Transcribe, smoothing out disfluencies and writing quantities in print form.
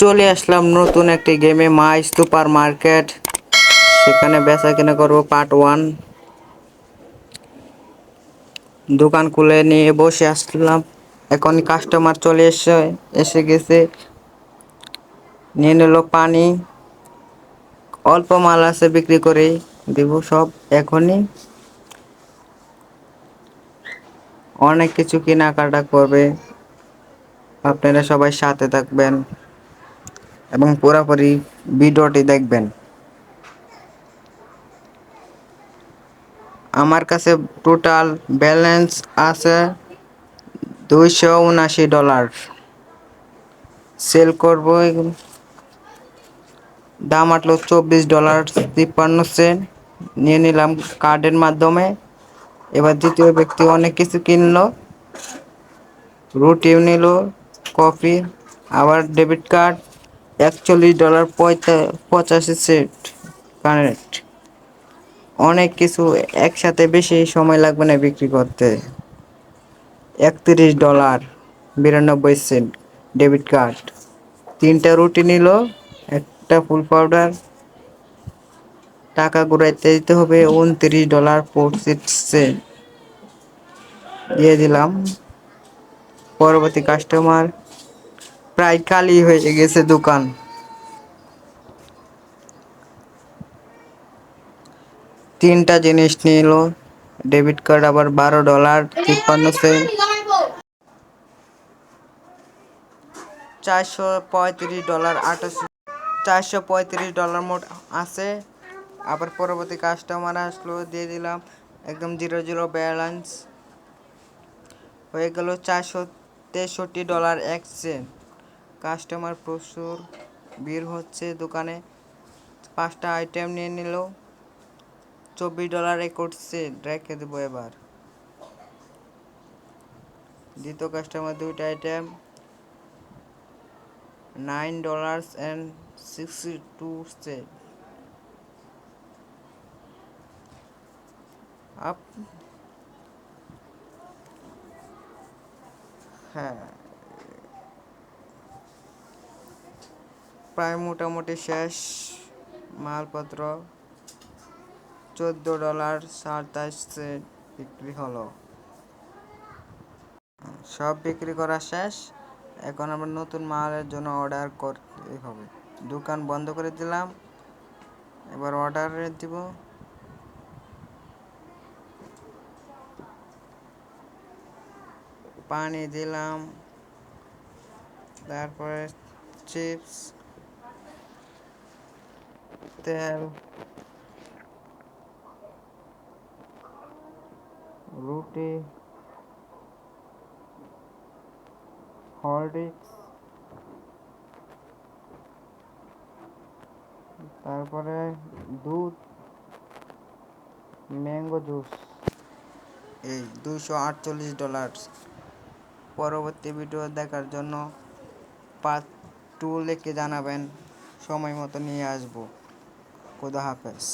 চলে আসলাম নতুন একটি গেমে মাই সুপার মার্কেট। সেখানে বেচা কেনা করবো পার্ট 1। দোকান খুলে নিয়ে বসে আসলাম। এখন কাস্টমার চলে এসে গেছে। নিয়ে নিল পানি। অল্প মাল আছে, বিক্রি করে দেব সব এখনই। অনেক কিছু কেনাকাটা করবে। আপনারা সবাই সাথে থাকবেন এবং পুরোপুরি ভিডিওটি দেখবেন। আমার কাছে টোটাল ব্যালেন্স আছে $279। সেল করবো। দাম আটলো $24.53। নিয়ে নিলাম কার্ডের মাধ্যমে। এবার দ্বিতীয় ব্যক্তি অনেক কিছু কিনলো, রুটিও নিল, কফি। আবার ডেবিট কার্ড $41.85 কারেক্ট। অনেক কিছু একসাথে, বেশি সময় লাগবে না বিক্রি করতে। $31.92 ডেবিট কার্ড। 3টা রুটি নিল, একটা ফুল পাউডার। টাকা ঘুরাইতে দিতে হবে $29.46। দিয়ে দিলাম। পরবর্তী কাস্টমার। প্রায় খালি হয়ে গেছে দোকান। 3টা জিনিস নিল, ডেবিট কার্ড আবার $12.53। $435.88 মোট আছে। আবার পরবর্তী কাস্টমার আসলো, দিয়ে দিলাম একদম জিরো জিরো ব্যালেন্স। হয়ে গেল $463.01। কাস্টমার প্রচুর ভিড় হচ্ছে দোকানে। 5টা আইটেম নিয়ে নিল, $24.61 রেখে দেবো। এবার দ্বিতীয় কাস্টমার 2টা আইটেম, $9.62। আপ হ্যাঁ, প্রায় মোটামুটি শেষ। মালপত্র $14.27 বিক্রি হলো। সব বিক্রি করা শেষ। এখন আমরা নতুন মালের জন্য অর্ডার করতে হবে। দোকান বন্ধ করে দিলাম। এবার অর্ডার দিব। পানি দিলাম, তারপরে চিপস, তেল, রুটি, হরলিক্স, তারপরে দুধ, ম্যাঙ্গো জুস। এই $248। পরবর্তী ভিডিও দেখার জন্য পার্ট 2 লিখে জানাবেন। সময় মতো নিয়ে আসবো। খোদা হাফেজ।